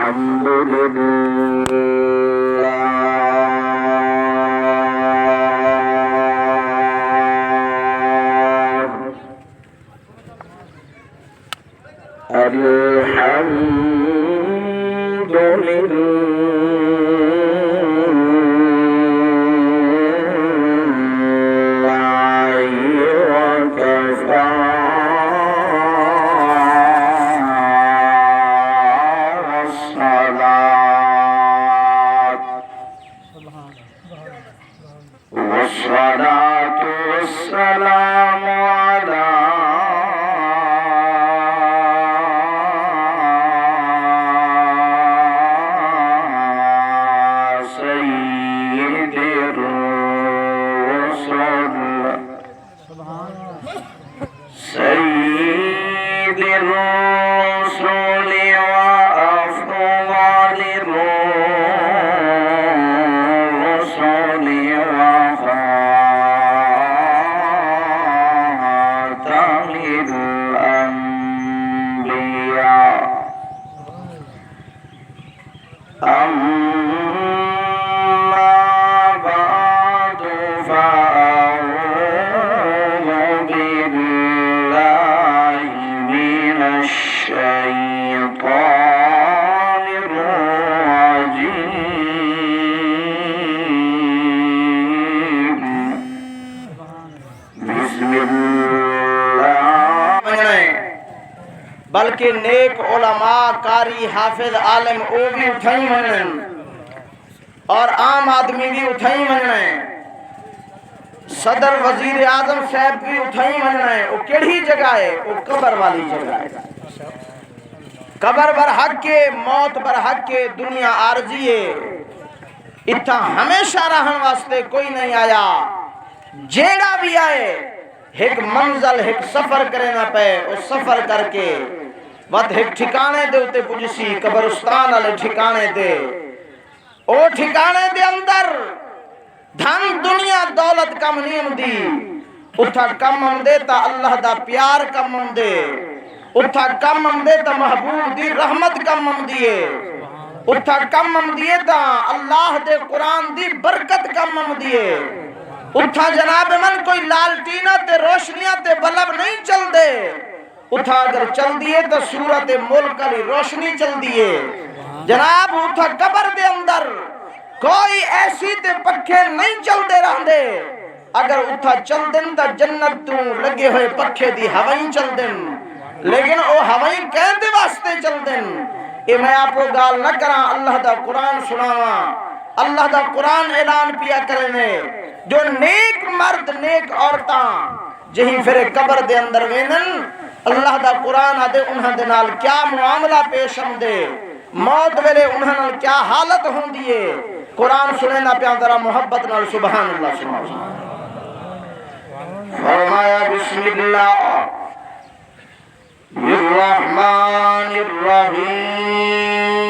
الحمد لله الحمد لله وكفى والصلاة والسلام على سيد الرسل سيد الرسل وأفضل الرسل وخاتم الأنبياء أما بعد فأعوذ بالله من الشيطان الرجيم بسم اللہ بلکہ نیک علماء قاری حافظ عالم او بھی اٹھائی منن اور عام آدمی بھی اٹھائی منن صدر وزیر اعظم صاحب بھی اٹھائی منن وہ کیڑی جگہ ہے وہ قبر والی جگہ ہے قبر بر حق کے موت بر حق کے دنیا عارضی ہے اتھا ہمیشہ رہن واسطے کوئی نہیں آیا جیڑا بھی آئے ایک منزل ایک سفر کرے نہ پے وہ سفر کر کے وقت ایک ٹھکانے دے ہوتے پجسی قبرستان والے ٹھکانے دے او ٹھکانے دے اندر دھن دنیا دولت کم نہیں دی اتھا کم ہم دے تا اللہ دا پیار کم ہم دے اتھا کم ہم دے تا محبوب دی رحمت کم ہم دیے اتھا کم ہم دیے تا اللہ دے قرآن دی برکت کم ہم دیے اتھا جناب من کوئی لالٹینہ تے روشنیاں تے بلب نہیں چل دے اتھا اگر چل دیے تو صورت ملک علی روشنی چل دیے جناب اتھا قبر دے اندر کوئی ایسی تے پکھے نہیں چل دے رہن دے اگر اتھا چل دن تا جنت تو لگے ہوئے پکھے دی ہوائیں چل دن لیکن او ہوائیں کہندے واسطے چل دن اے میں آپ کو گال نہ کراں اللہ دا قرآن سناواں اللہ دا قرآن اعلان پیا کرنے جو نیک مرد نیک عورتاں جہی پھر قبر دے اندر وینن اللہ دا قرآن آدے انہاں دے نال کیا معاملہ پیش ہم دے موت ویلے انہاں نال کیا حالت ہوں دیئے قرآن سنینا پیان ذرا محبت نال سبحان اللہ سناؤ فرمایا بسم اللہ الرحمن الرحیم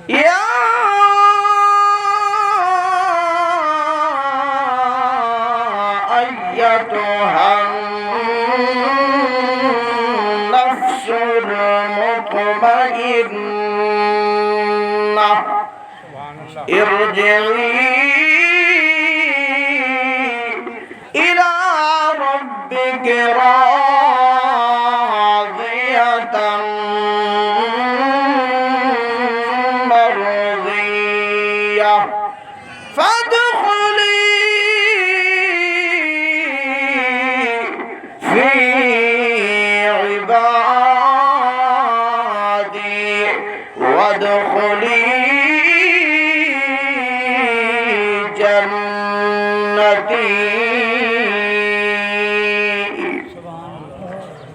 یا ایتها النفس المطمئنہ ارجعی الى ربک راضیۃ مرضیہ فادخلی فی عبادی وادخلی جنتی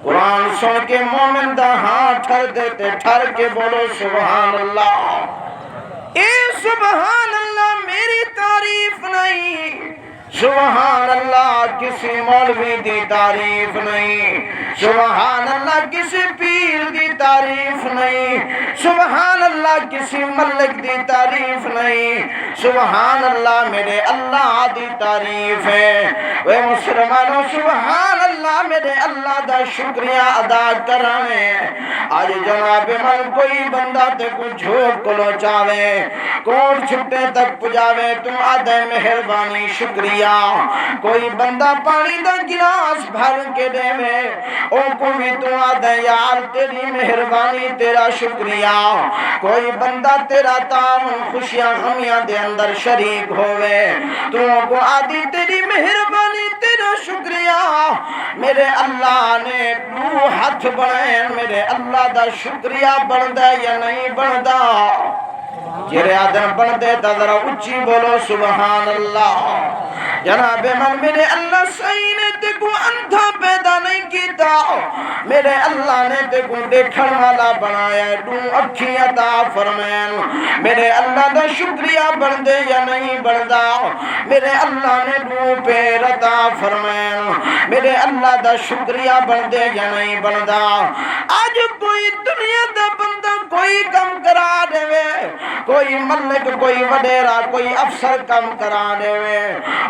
قرآن سن کے مومن دا ہاں ٹھر دیتے ٹھر کے بولو سبحان اللہ اے سبحان اللہ میری تعریف نہیں سبحان اللہ کسی مولوی دی تعریف نہیں سبحان اللہ کسی پیر دی تعریف نہیں سبحان اللہ کسی ملک دی تعریف نہیں سبحان اللہ میرے اللہ دی تعریف ہے اے مسلمانوں سبحان اللہ میرے اللہ دا شکریہ ادا کرانے آج جناب من کوئی بندہ تے کو جھوٹ کلو چاوے کوٹ چھٹے تک پجاوے تو آدھے مہربانی شکریہ کوئی بندہ پانی دا گلاس بھر کے دے میں او کو بھی تو آدھے یار تیری مہربانی تیرا شکریہ کوئی بندہ تیرا تعاون خوشیاں غمیاں دے اندر شریک ہوئے تو کو آدھی تیری مہربانی تیرا شکریہ میرے اللہ نے دو ہاتھ بڑھائے میرے اللہ دا شکریہ بڑھدا یا نہیں بڑھدا جرے آدم بڑھدے تا ذرا اچھی بولو سبحان اللہ جناب من میرے اللہ صحیح نے تے کو اندھا پیدا نہیں کیتا میرے اللہ نے تے کو دیکھن والا بنایا دو اکھی عطا فرمائن میرے اللہ دا شکریہ بڑھدے یا نہیں بڑھدا میرے اللہ نے دو پیر عطا فرمائن میرے اللہ دا شکریہ بڑھدے یا نہیں بڑھدا آج کوئی دنیا دا بندہ کوئی کم کرا دے کوئی ملک کوئی وڈیرا کوئی افسر کم کرا دے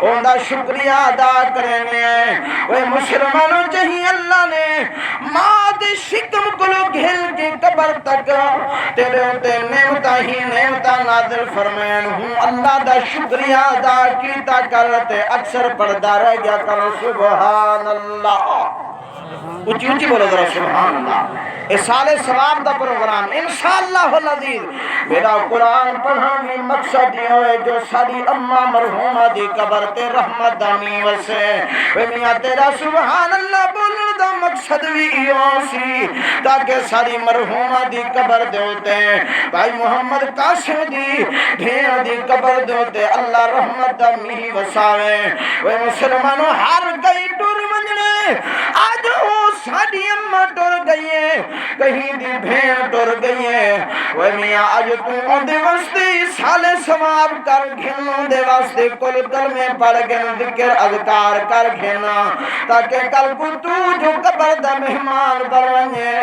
ان دا شکریہ ادا کرنے وہ مسلمانوں چاہیے اللہ نے ماں دے شکم کلو گھل کے قبر تک تیرے ہوتے نعمتہ ہی نعمتہ نازل فرمائن ہوں اللہ دا شکریہ ادا کیتا کرتے اکثر پردہ رہ گیا کرو سبحان اللہ اچھی اچھی بولو ذرا سبحان اللہ اس سال ثواب دا پروگرام انشاءاللہ العزیز میرا قرآن پڑھانی مقصد یہ ہوئے جو ساری اماں مرحومہ دی قبر تے رحمت دامی وسے وے میاں تیرا سبحان اللہ بولن دا مقصد بھی یہ سی تاکہ ساری مرحومہ دی قبر دے ہوتے بھائی محمد قاسم دی ڈھیر دی قبر دے ہوتے اللہ رحمت دامی وساوے وے مسلمانوں ہر گئی ٹور منجنے آج وہ ساری اماں ٹور گئی ہے کہیں دی بھین ٹور گئی ہے وہ میاں آج تو ان دے واسطے سال ثواب کر گھنوں دے واسطے کل کلمے پڑھ گھن ذکر اذکار کر گھنا تاکہ کل کو تو جو قبر دا مہمان بنونے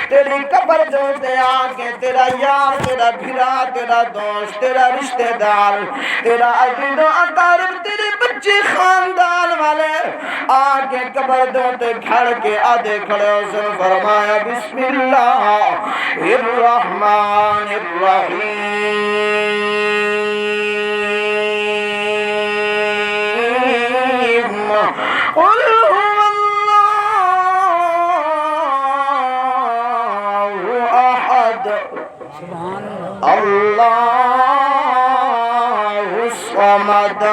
تیری قبر جو دے آکے تیرا یار تیرا بھرا تیرا دوست تیرا رشتہ دار تیرا عزیز و اقارب تیرے بچے خاندان والے آکے قبر دو تے گھڑ کے آدھے کھڑے حسن فرمایا بسم اللہ الرحمن الرحیم قل هو اللہ احد اللہ الصمد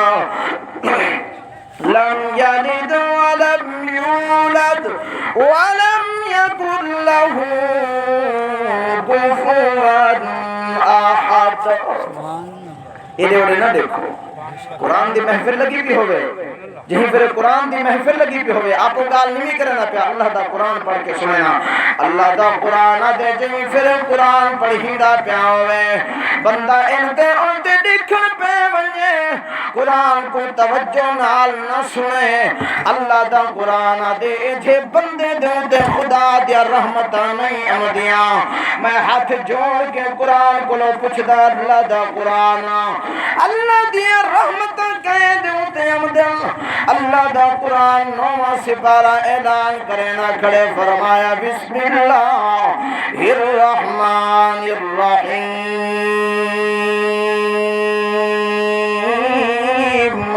لم يلد ولم يولد ولم يكن له كفوا احد یہ نہ دیکھو قرآن دی محفل لگی بھی ہوئے جہیں پھر قرآن دی محفل لگی بھی ہوئے آپ کو گال نہیں کرنا پیا اللہ دا قرآن پڑھ کے سننا اللہ دا قرآن دے جہیں پھر قرآن پڑھی دا پیا ہوئے بندہ انتے دیکھن پہ بنجے قرآن کو توجہ نال نہ سنے اللہ دا قرآن دے جے بندے دے خدا دیا رحمتہ نہیں امدیاں میں ہاتھ جوڑ کے قرآن کو لو پوچھ دا اللہ دا قرآن اللہ دیا رحمتہ کہے دے امدیاں اللہ دا قرآن نواں سپارہ اعلان کرنا کھڑے فرمایا بسم اللہ الرحمن الرحیم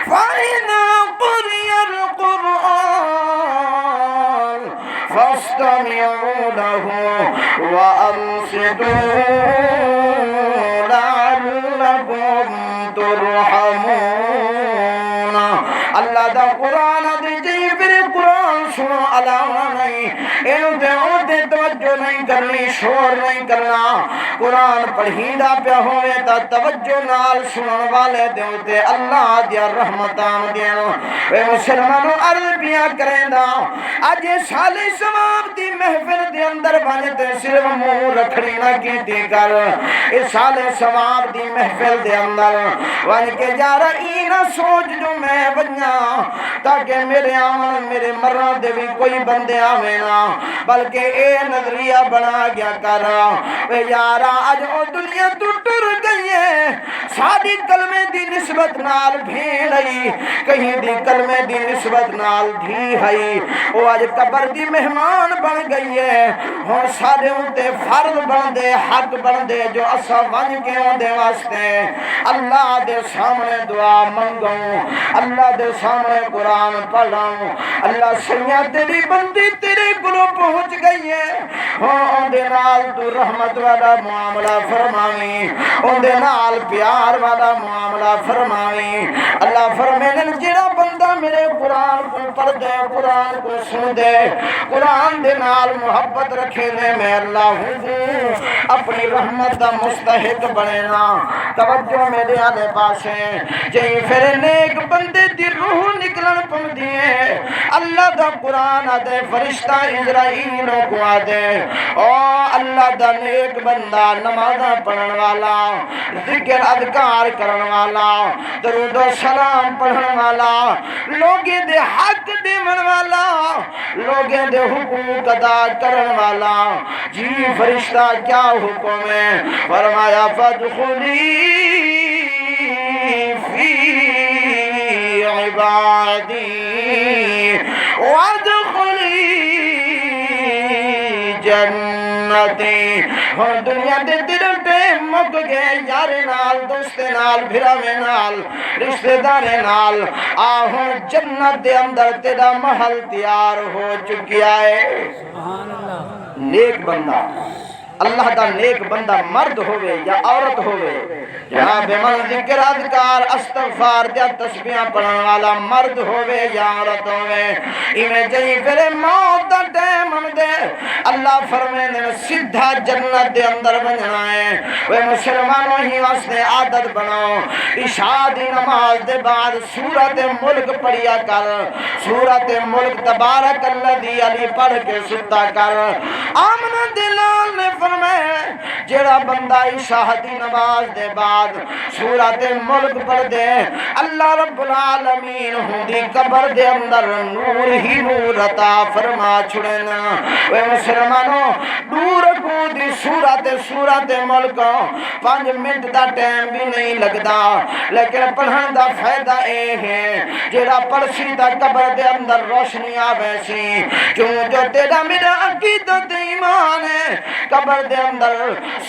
فَإِذَا قُرِئَ الْقُرْآنُ فَاسْتَمِعُوا لَهُ وَأَنصِتُوا لَعَلَّكُمْ تُرْحَمُونَ اللہ دا قرآن دے جی پھر قرآن سنو علاوہ نہیں انتے توجہ نہیں کرنی شور نہیں کرنا قرآن پڑھی دا پیا ہوئے تا توجہ نال سنن والے دے اللہ دیا رحمتان دیا اے مسلمانوں عرض پیا کریں دا آج سال ثواب دی محفل دے اندر بانتے صرف منہ رکھنی نہ کیتی کر اس سال ثواب دی محفل دے اندر وان کے جارا اینا سوچ جو میں بنیا تاکہ میرے آمن میرے مرن دے بھی کوئی بندے آویں نا بلکہ اے نظریہ بنا گیا کرا اے یارا اج او دنیا تو ٹر گئی ہے ساری کلمے دی نسبت نال بھیڑ آئی کہیں دی کلمے دی نسبت نال دھی آئی او اج قبر دی مہمان بن گئی ہے ہن سارے تے فرض بن دے حق بن دے جو اسا ون کے دے واسطے اللہ دے سامنے دعا منگوں اللہ دے سامنے قرآن پڑھوں اللہ سیاں تیری بندی تیرے گلو پہنچ گئی ہے ہن دے نال تو رحمت والا معاملہ فرماویں اون دے نال پیار والا معاملہ فرماویں اللہ فرمائے جڑا بندہ میرے قرآن کو پڑھ دے قرآن کو سن دے قرآن دے نال محبت رکھے نے میں اللہ ہوں اپنی رحمت دا مستحق بننا توجہ میرے آلے پاسے جہیں پھر نیک بندے دی روح نکلن پم دیئے اللہ دا قرآن آدھے فرشتہ اسرائیل کو آدھے او اللہ دا نیک بندہ نمازہ پڑھن والا ذکر اذکار کرن والا درود و سلام پڑھن والا لوگیں دے حق دیون والا لوگیں دے حقوق ادا کرن والا جی فرشتہ کیا حکم ہے فرمایا فادخلی فی عبادی وادخلی جنتی ہن دنیا دے دل تے مک گئے یار نال دوست نال بھراویں نال رشتہ دار نال آ ہن جنت دے اندر تیرا محل تیار ہو چکیا ہے سبحان اللہ نیک بندہ اللہ دا نیک بندہ مرد ہوئے یا عورت ہوئے یا بے من ذکر اذکار استغفار یا تسبیح پڑھن والا مرد ہوئے یا عورت ہوئے ایویں جئی پھر موت دا ٹائم دے اللہ فرمائے سیدھا جنت دے اندر بننا ہے وہ مسلمانوں ہی واسطے عادت بناؤ عشاء دی نماز دے بعد سورۃ ملک پڑھیا کر سورۃ ملک تبارک الذی علی پڑھ کے ستا کر آمنہ دلال نے فرمائے جڑا بندہ عشاء دی نماز دے بعد سورۃ ملک پڑھ دے اللہ رب العالمین ہوندی قبر دے اندر نور ہی نور عطا فرما چھڑنا اے مسلمانوں نور کو دی سورۃ ملک 5 منٹ دا ٹائم بھی نہیں لگدا لیکن پڑھن دا فائدہ اے ہے جڑا پڑھسی دا قبر دے اندر روشنی آوے سی کیوں جو تیرا میرا عقیدت ایمان ہے قبر دے اندر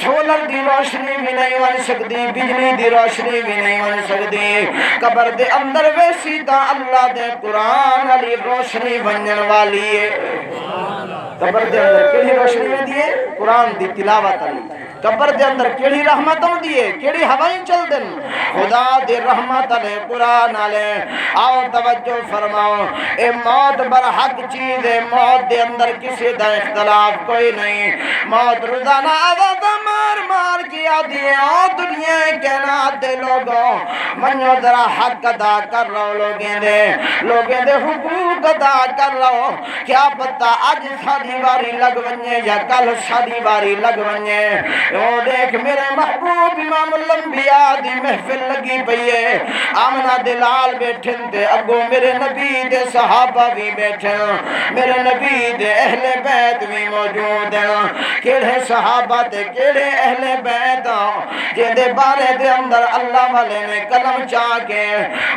سولر دی روشنی بھی نہیں بن سکتی بجلی دی روشنی بھی نہیں بن سکتی قبر دے اندر ویسی تا اللہ دے قرآن علی روشنی بنن والی ہے قبر دے اندر کیڑی روشنی میں دیئے قرآن دی تلاوت علی قبر دے اندر کیڑی رحمتوں دیئے کیڑی ہوائیں چل دن خدا دے رحمت علی قرآن علی آؤ توجہ فرماؤ اے موت برحق چیز ہے موت دے اندر کسی دا اختلاف کوئی نہیں موت روزانہ آواز مار مار کیا دیئے او دنیا کائنات دے لوگوں منو ذرا حق ادا کر رہو لوگیں دے حقوق ادا کر رہو کیا پتہ آج ساری باری لگ ونجے یا کل ساری باری لگ ونجے او دیکھ میرے محبوب امام الانبیاء دی محفل لگی پئیے آمنہ دلال بیٹھن تے اگو میرے نبی دے صحابہ بھی بیٹھن میرے نبی دے اہل بیت بھی موجود ہیں کیڑے صحابہ تے کیڑے اہل بیت جے دے بارے دے اندر اللہ والے نے قلم چاہ کے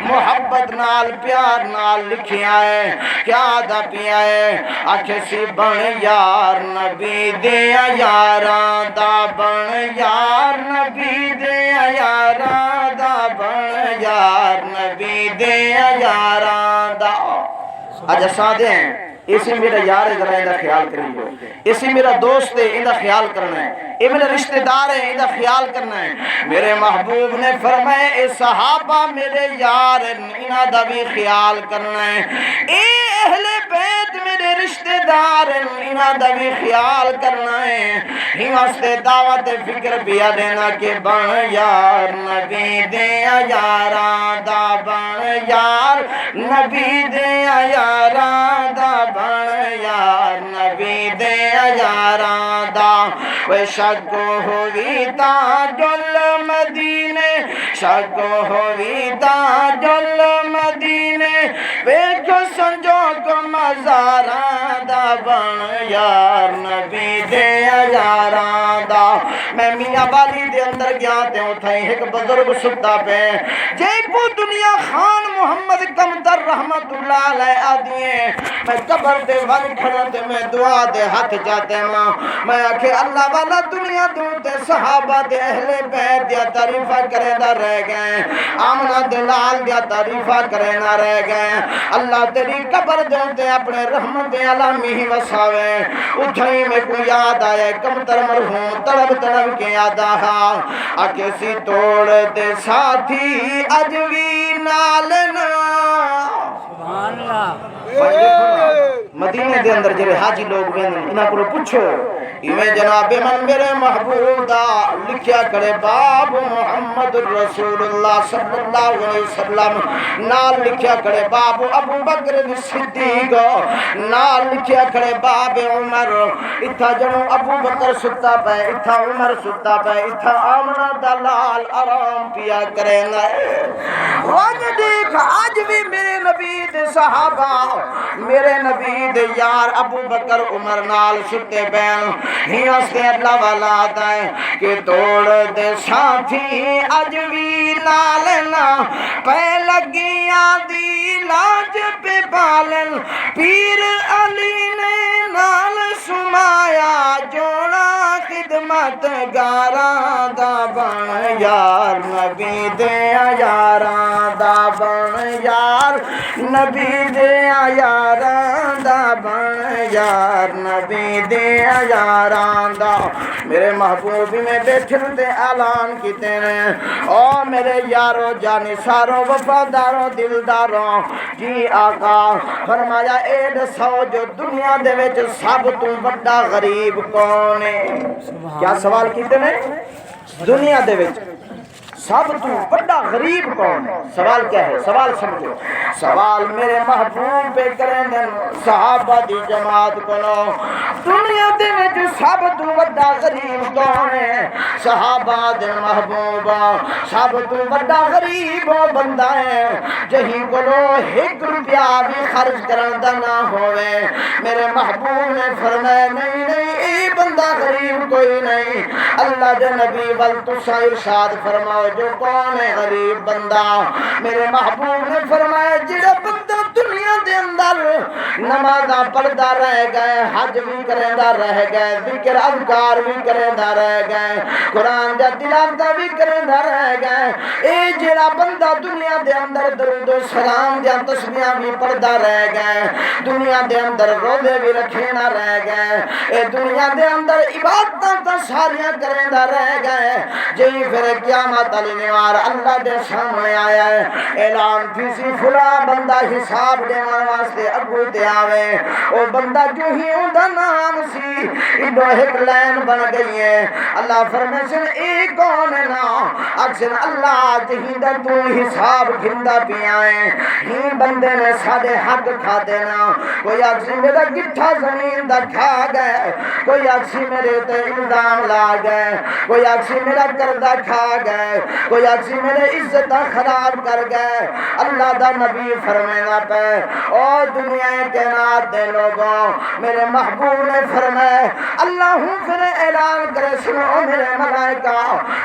محبت نال پیار نال لکھیا ہے کیا دا پیا ہے آکھے سی بن یار نبی دیا یاراں دا بن یار نبی دیا یاراں دا بن یار نبی دیا یاراں دا اج اساں دے ہیں اسی میرا یار ہے ذرا اندہ خیال کریے اسی میرا دوست ہے اندہ خیال کرنا ہے اے میرے رشتہ دار ہے اندہ خیال کرنا ہے میرے محبوب نے فرمائے اے صحابہ میرے یار انہاں دا بھی خیال کرنا ہے اے اہل بیت میرے رشتہ دار انہاں دا بھی خیال کرنا ہے ہی واسطے دعوت فکر بیا دینا کہ بن یار نبی دیا یاراں دا بن یار نبی دیا یاراں دا بن یار نبی دیا یاراں دا وے شک ہوئی تا جل مدینے شک ہوئی تاجل مدینے ویکھو سنجوگ مزاراں دا بن یار نبی دے یاراں دا میں میاں والی دے اندر گیا تے اتھے ایک بزرگ ستا پہ جے کو دنیا خان محمد کمتر رحمت اللہ علیہ آدیے میں قبر دے ون کھڑا تے میں دعا دے ہاتھ جاتے ماں میں آکھے اللہ والا دنیا دوں تے صحابہ دے اہل بیت دیا تعریفہ کرے نہ رہ گئے آمنہ دلال دیا تعریفہ کرے نہ رہ گئے اللہ تیری قبر دوں تے اپنے رحمت علامی ہی وساوے اتھائی میں کو یاد آیا کمتر مرحوم طلب کے یاد آہا آکے سی توڑ دے ساتھی اجوی نالنا سبحان اللہ مدینے دے اندر جڑے حاجی لوگ ہیں انہاں کو پوچھو ایویں جناب من میرے محبوب دا لکھیا کرے باب محمد رسول اللہ صلی اللہ علیہ وسلم نال لکھیا کرے باب ابو بکر صدیق نال لکھیا کرے باب عمر اتھا جنو ابو بکر ستا پہ اتھا عمر ستا پہ اتھا آمنہ دلال آرام پیا کرے نہ وج دیکھ آج بھی میرے نبی دے صحابہ میرے نبی دے یار ابو بکر عمر نال ستے بین ہی اس کے اللہ والا آتا ہے کہ توڑ دے ساتھی اجوی نالنا پہ لگیاں دی لاج پہ بالن پیر علی نے نال سمایا جوڑا خدمت گاراں دا بن یار نبی دے یاراں دا بن یار نبی دے یاراں دا بن یار نبی دے یاراں دا میرے محبوب میں بیٹھن تے اعلان کیتے ہیں او میرے یارو جانی سارو وفادارو دلدارو جی آقا فرمایا اے دسو جو دنیا دے وچ سب تو بڑا غریب کون ہے کیا سوال کیتے ہیں دنیا دے وچ سب تو بڑا غریب کون ہے سوال کیا ہے سوال سمجھو سوال میرے محبوب پہ کریں دن صحابہ دی جماعت کلو دنیا دے میں جو سب تو بڑا غریب کون ہے صحابہ دے محبوبہ سب تو بڑا غریب بندہ ہے جہی کلو ایک روپیہ بھی خرچ کرن دا نہ ہوئے میرے محبوب نے فرمایا نہیں نہیں اے بندہ غریب کوئی نہیں اللہ دے نبی والتسا ارشاد فرماؤ جو کون ہے غریب بندہ میرے محبوب نے فرمایا جڑا بندہ دنیا دے اندر نمازاں پڑھدا رہ گئے حج بھی کریندا رہ گئے ذکر اذکار بھی کریندا رہ گئے قرآن دا تلاوت بھی کریندا رہ گئے اے جڑا بندہ دنیا دے اندر درود و سلام دیا تسبیحاں بھی پڑھدا رہ گئے دنیا دے اندر روزے بھی رکھے نہ رہ گئے اے دنیا دے اندر عبادتاں تا ساریاں کریندا رہ گئے جی پھر قیامت نوار اللہ دے سامنے آیا ہے اعلان کسی فلاں بندہ حساب دیوان واسطے اگو تے آوے او بندہ جو ہی اوندا نام سی ایڈو ایک لین بن گئی ہے اللہ فرمیشن اے کون ہے نا اکشن اللہ جہی دا تو حساب گھندا پی آئے ہی بندے نے سادے حق کھا دینا کوئی اکشن میرا گٹھا زمین دا کھا گئے کوئی اکشن میرے تے الزام لا گئے کوئی اکشن میرا کردہ کھا گئے کوئی اکسی میرے عزت خراب کر گئے اللہ دا نبی فرمینا پہ او دنیا کائنات دے لوگوں میرے محبوب نے فرمائے اللہ ہوں پھر اعلان کرے سنو میرے ملائکہ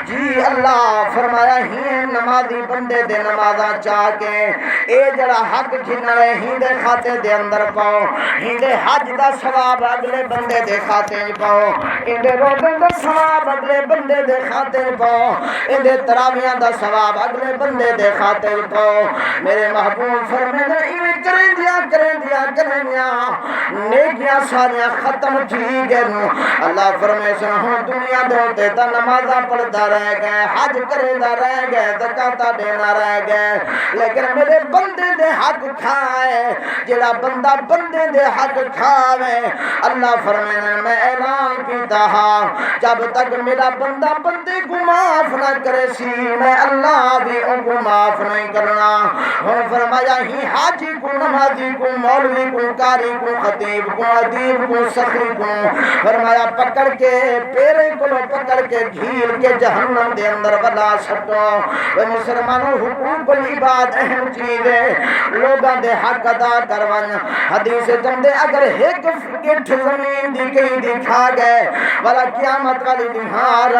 جی اللہ فرمایا ہی نمازی بندے دے نمازاں چاہ کے اے جڑا حق جھنا رہے ہی دے خاتے دے اندر پاؤ ہی دے حج دا ثواب اگلے بندے دے خاتے پاؤ ان دے روزے دا ثواب اگلے بندے دے خاتے پاؤ ان دے تراویاں دا ثواب اگلے بندے دے خاطر پاؤ میرے محبوب فرمائے ایویں کریں دیا نیکیاں ساریاں ختم تھی گئے اللہ فرمائے ہوں دنیا دے ہوتے تا نمازاں پڑھدا رہ گئے حج کردا رہ گئے زکات دینا رہ گئے لیکن میرے بندے دے حق کھائے جڑا بندہ بندے دے حق کھاوے اللہ فرمائے میں اعلان کیتا ہاں جب تک میرا بندہ بندے کو معاف نہ کرے سی میں اللہ بھی ان کو معاف نہیں کرنا ہوں فرمایا ہی حاجی کو نمازی کو مولوی مولوی کو، قاری کو، خطیب کو، ادیب کو، سخی کو فرمایا پکڑ کے پیرے کو پکڑ کے گھیر کے جہنم دے اندر ولا چھٹو۔ وہ مسلمانوں حقوق العباد اہم چیز ہے، لوگاں دے حق ادا کرون۔ حدیث چندے اگر ایک گٹھ زمین دی کہیں دکھا گئے والا قیامت والی دہار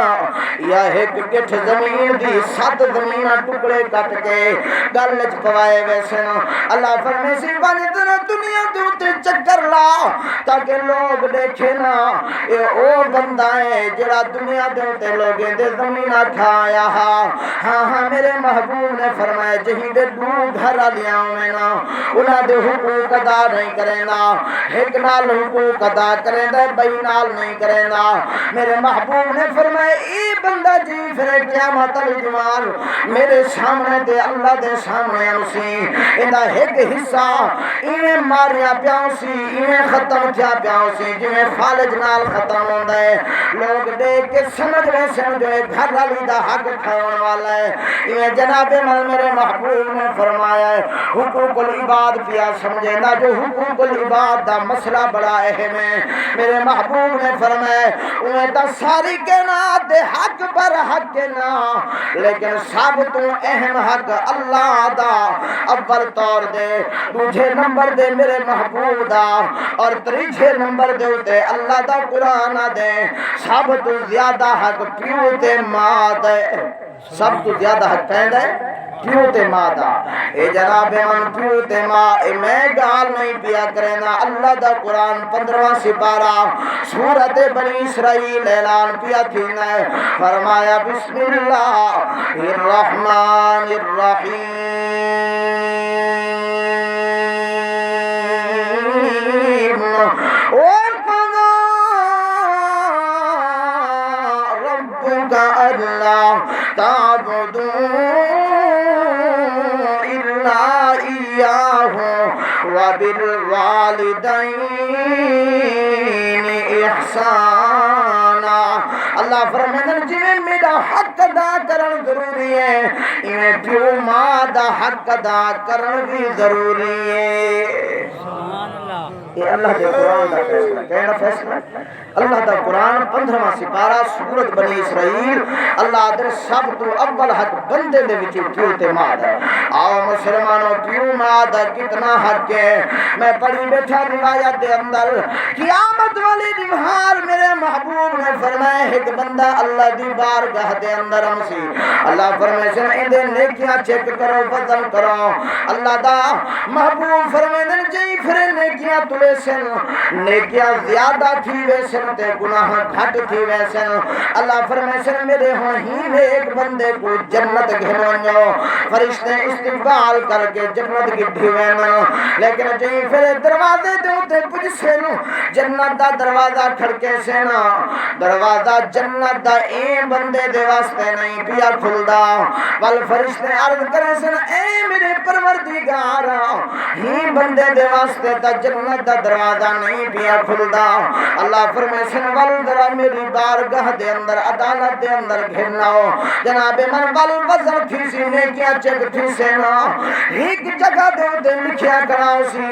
یا ایک گٹھ زمین دی 7 زمینہ ٹکڑے کٹ کے گل چ پوائے ویسے اللہ فرمائے سی بن دنیا دے اوتے چکر لا تاکہ لوگ دیکھے نا اے او بندہ ہے جڑا دنیا دے اوتے لوگیں دے زمینہ کھایا ہاں میرے محبوب نے فرمایا جہیں دے دو گھر والیاں میں نا انہاں دے حقوق ادا نہیں کرے نا، ایک نال حقوق ادا کرے دے بئی نال نہیں کرے نا۔ میرے محبوب نے فرمایا اے بندہ جی پھر قیامت الجمال میرے سامنے دے اللہ دے سامنے اسی اندا ایک حصہ ایویں ماریا پیاؤں سی ایویں ختم تھیا پیاؤں سی جویں فالج نال ختم ہوندا ہے، لوگ دیکھ کے سمجھ ویسے جو گھر والی دا حق کھاون والا ہے۔ ایویں جناب میرے محبوب نے فرمایا ہے حقوق العباد پیا سمجھے نا جو حقوق العباد دا مسئلہ بڑا اہم ہے۔ میرے محبوب نے فرمایا اویں تا ساری کائنات دے حق پر حق نا لیکن سب تو اہم حق اللہ دا اول طور دے، دوجھے نمبر دے میرے محبوب دا اور تیجھے نمبر دے تے اللہ دا قرآن دے، سب تو زیادہ حق پیو تے ماں دے، سب تو زیادہ حق پہندا ہے پیو تے ماں دا۔ اے جناب من پیو تے ماں اے میں گال نہیں پیا کرینا، اللہ دا قرآن 15واں سپارہ سورت بنی اسرائیل اعلان پیا تھینا ہے، فرمایا بسم اللہ الرحمن الرحیم وَقَضَى رَبُّكَ أَلَّا تَعْبُدُوا إِلَّا إِيَّاهُ وَبِالْوَالِدَيْنِ إِحْسَانًا۔ اللہ فرمائے جویں میرا حق ادا کرن ضروری ہے ایویں پیو ماں دا حق ادا کرن بھی ضروری ہے۔ سبحان اللہ۔ یہ اللہ دے قرآن دا فیصلہ کہنا فیصلہ اللہ دا قرآن 15واں سپارہ سورت بنی اسرائیل اللہ دے سب تو اول حق بندے دے وچ پیو تے ماں دا۔ آؤ مسلمانوں پیو ماں دا کتنا حق ہے، میں پڑھی بیٹھا روایت دے اندر قیامت والی دہار میرے محبوب نے فرمایا ایک بندہ اللہ دی بارگاہ دے اندر ہمسی اللہ فرمائے سن اندے نیکیاں چیک کرو وزن کرو، اللہ دا محبوب فرمائے جی پھر نیکیاں تلے سن نیکیاں زیادہ تھی ویسن تے گناہ گھٹ تھی ویسن، اللہ فرمائے سن میرے ہوں ہی میں ایک بندے کو جنت گھنو فرشتے استقبال کر کے جنت کی ڈھیوین لیکن جی پھر دروازے دے پوچھ سن جنت دا دروازہ کھڑکے سے نا دروازہ جنت دا این بندے دے واسطے نہیں پیا کھلدا ول فرشتے عرض کرے سن اے میرے پروردگار ہی بندے دے واسطے تا جنت دا دروازہ نہیں پیا کھلدا، اللہ فرمائے سن ول ذرا میری بارگاہ دے اندر عدالت دے اندر گھناؤ جناب من ول وزن تھی سی نیکیاں چک تھی سے نا ایک جگہ دے لکھیا کراؤ سی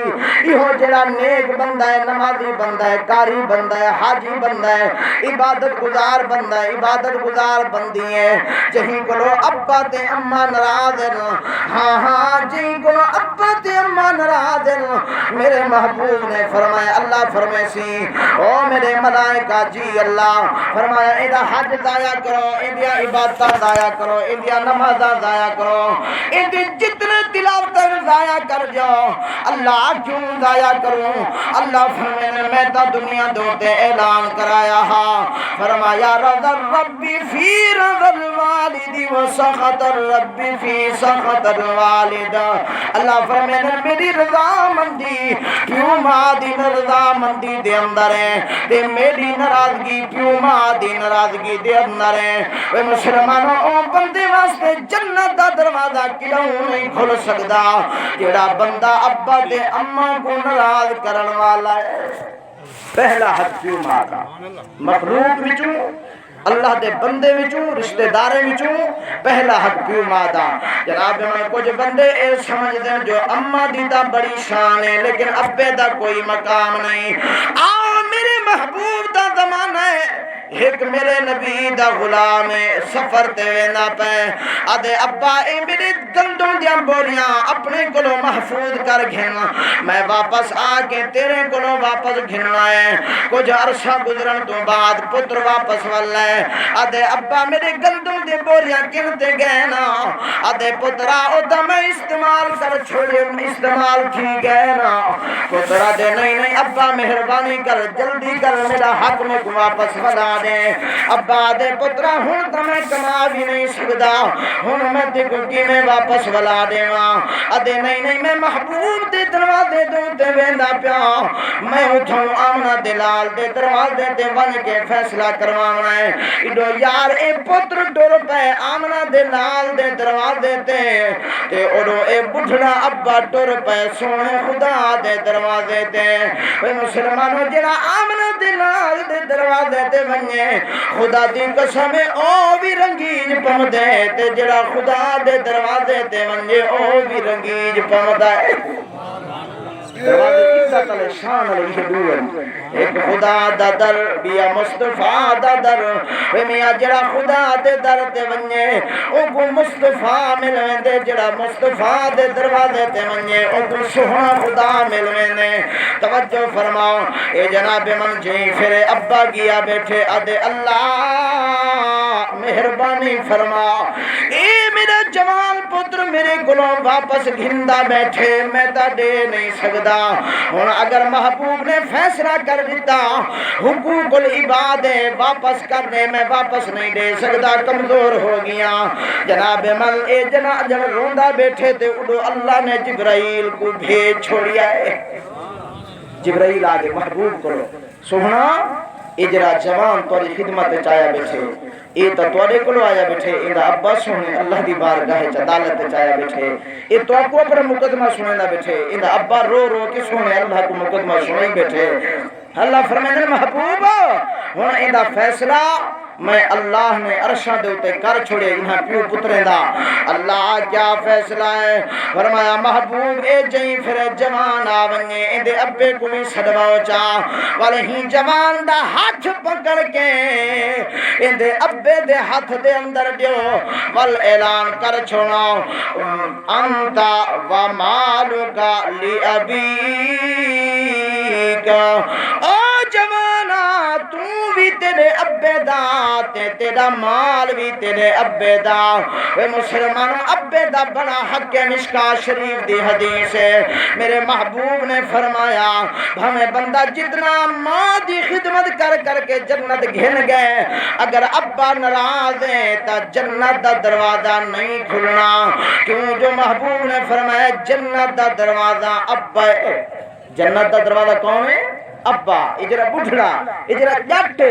یہ جڑا نیک بندہ ہے نمازی بندہ ہے قاری بندہ ہے حاجی بندہ ہے عبادت گزار بندہ ہے عبادت گزار بندی ہے جہیں کلو ابا تے اماں ناراض ہیں ہاں جہیں کلو ابا تے اماں ناراض ہیں میرے محبوب نے فرمایا اللہ فرمائے سی او میرے ملائکہ جی اللہ فرمایا ایدہ حج ضائع کرو ایدیا عبادت ضائع کرو ایدیا نماز ضائع کرو ایدی جتنے تلاوتیں ضائع کر جاؤ اللہ کیوں ضائع کروں اللہ فرمایا میں تا دنیا دوتے اعلان کرایا ہاں فرمایا رضا ربی فی رضا الوالدی و سخط الربی فی سخط الوالد اللہ فرمایا میری رضا مندی پیو ماں دی رضا مندی دے اندر ہے تے میری ناراضگی پیو ماں دی ناراضگی دے اندر ہے وہ مسلمانوں او بندے واسطے جنت دا دروازہ کیوں نہیں کھل سکدا جڑا بندہ ابا تے اماں کو ناراض کرن والا ہے۔ پہلا حق پیو ماں دا مخلوق وچوں اللہ دے بندے وچوں رشتہ دارے وچوں پہلا حق پیو ماں دا جناب میں کچھ بندے اے سمجھ دیں جو اما دی دا بڑی شان ہے لیکن ابے دا کوئی مقام نہیں آؤ میرے محبوب دا زمانہ ہے ایک میرے نبی دا غلام سفر تے وینا پے آدھے ابا اے میرے گندوں دیاں بوریاں اپنے کلو محفوظ کر گھنا میں واپس آ کے تیرے کلو واپس گھننا ہے کچھ عرصہ گزرن تو بعد پتر واپس والا ہے آدھے ابا میرے گندوں دی بوریاں کنتے گئے نا آدھے پترا او دا میں استعمال کر چھوڑے استعمال کی گئے نا پترا دے نہیں ابا مہربانی کر جلدی کر میرا حق میں کو واپس والا دے ابا دے پترا ہن تو میں کما بھی نہیں سکدا ہن میں تے کو کیویں واپس والا دیواں ادے نہیں میں محبوب دے دروازے تے ویندا پیا میں اٹھوں آمنا دلال دے دروازے تے ون کے فیصلہ کروانا ہے ایڈو یار اے پتر ڈر پے آمنا دلال دے دروازے تے اوڈو اے بڈھڑا ابا ٹر پے سونے خدا دے دروازے تے اے مسلمانوں جڑا آمنا دلال دے دروازے تے خدا دی قسم او بھی رنگیج پمدے تے جڑا خدا دے دروازے تے ونجے او بھی رنگیج پمدا ہے دروازے عزت علی شان علی حضور ایک خدا دا در بیا مصطفیٰ دا در وے میاں جڑا خدا دے در تے ونجے او کو مصطفیٰ مل ویندے جڑا مصطفیٰ دے دروازے تے ونجے او کو سوہنا خدا مل ویندے توجہ فرماؤ اے جناب من جی پھر ابا گیا بیٹھے ادے اللہ مہربانی فرما اے میرا جوان پتر میرے گلوں واپس گھندا بیٹھے میں تا دے نہیں سکدا ہن اگر محبوب نے فیصلہ کر دیتا حقوق العباد واپس کرنے میں واپس نہیں دے سکدا کمزور ہو گیا جناب من اے جناب روندا بیٹھے تے اڑو اللہ نے جبرائیل کو بھیج چھوڑیا ہے جبرائیل آگے محبوب کرو سوہنا اجرا جوان توری خدمت چایا بیٹھے اے تو توڑے کلو آیا بیٹھے اندہ ابا سونے اللہ دی بارگاہ عدالت چایا بیٹھے اے تو کو پر مقدمہ سنینا بیٹھے اندہ ابا رو رو کے سونے اللہ کو مقدمہ سنائی بیٹھے اللہ فرمائے محبوب ہونا اندہ فیصلہ میں اللہ نے عرشہ دے اتے کر چھوڑے انہاں پیو پتریں دا اللہ کیا فیصلہ ہے فرمایا محبوب اے جائیں پھر جوان آونگے اندے ابے کو بھی صدواؤ چاہ والے ہی جوان دا ہاتھ پکڑ کے اندے ابے دے ہاتھ دے اندر دیو وال اعلان کر چھوڑا انتا ومالکا لی ابیکا او جوانا تو بھی تیرے ابے دا تیرا مال بھی تیرے ابے دا وے مسلمانوں ابے دا بڑا حق مشکا شریف دی حدیث ہے میرے محبوب نے فرمایا ہمیں بندہ جتنا ماں دی خدمت کر کر کے جنت گھن گئے اگر ابا ناراض ہے تا جنت دا دروازہ نہیں کھلنا کیوں جو محبوب نے فرمایا جنت دا دروازہ ابا ہے جنت دا دروازہ کون ہے ابا اجرا بڑھڑا اجرا جٹ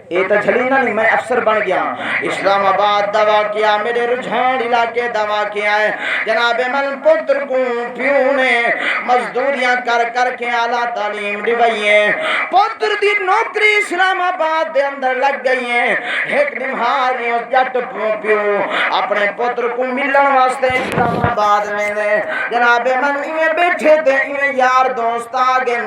اے تو جھلینا نہیں میں افسر بن گیا اسلام آباد دعویٰ کیا میرے رجھان علاقے دعویٰ کیا ہے جناب من پتر کو پیو نے مزدوریاں کر کر کے اعلیٰ تعلیم دیوائی ہے پتر دی نوکری اسلام آباد دے اندر لگ گئی ہے ایک نمہاری جٹ پیو اپنے پتر کو ملن واسطے اسلام آباد میں دے جناب من انہیں بیٹھے تھے انہیں یار دوست آگے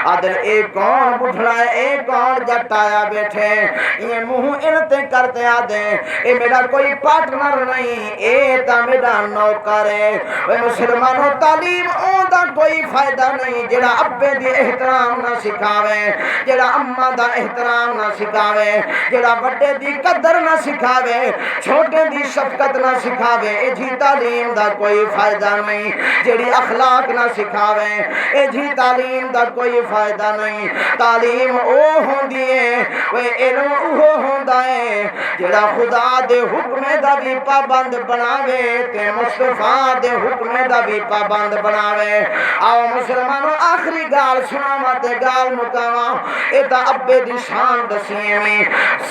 آدھر ایک کون بڑھڑا ہے ایک کون جٹ آیا بیٹھے یہ منہ انتے کرتے آدھے اے میرا کوئی پارٹنر نہیں اے تا میرا نوکر ہے اے مسلمانوں تعلیم اون دا کوئی فائدہ نہیں جڑا ابے دی احترام نہ سکھاوے جڑا اماں دا احترام نہ سکھاوے جڑا بڑے دی قدر نہ سکھاوے چھوٹے دی شفقت نہ سکھاوے اے جی تعلیم دا کوئی فائدہ نہیں جڑی اخلاق نہ سکھاوے اے جی تعلیم دا کوئی فائدہ نہیں تعلیم او ہوندی ہے علم اوہ ہوندا ہے جڑا خدا دے حکم دا بھی پابند بناوے تے مصطفیٰ دے حکم دا بھی پابند بناوے آؤ مسلمانوں آخری گال سناواں تے گال مکاواں اے تا ابے دی شان دسیے میں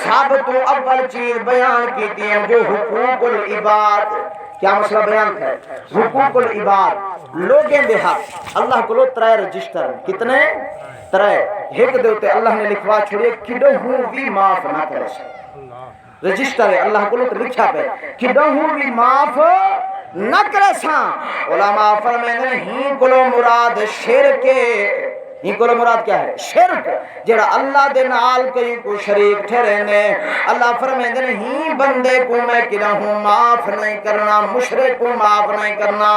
سب تو اول چیز بیان کیتی ہے جو حقوق العباد کیا مسئلہ بیان ہے؟ حقوق العباد لوگیں دے حق اللہ کو ترائے رجسٹر کتنے ترائے ایک دیوتے اللہ نے لکھوا چھوڑے کڈو ہوں بھی معاف نہ کرے سا رجسٹر ہے اللہ کو لکھا پہ کڈو ہوں بھی معاف نہ کرے سا علماء فرمائیں ہی کلو مراد شرک ہی کلو مراد کیا ہے شرک جڑا اللہ دے نال کئی کو شریک ٹھہرے نے اللہ فرمائیں ہی بندے کو میں کدہ ہوں معاف نہیں کرنا مشرک کو معاف نہیں کرنا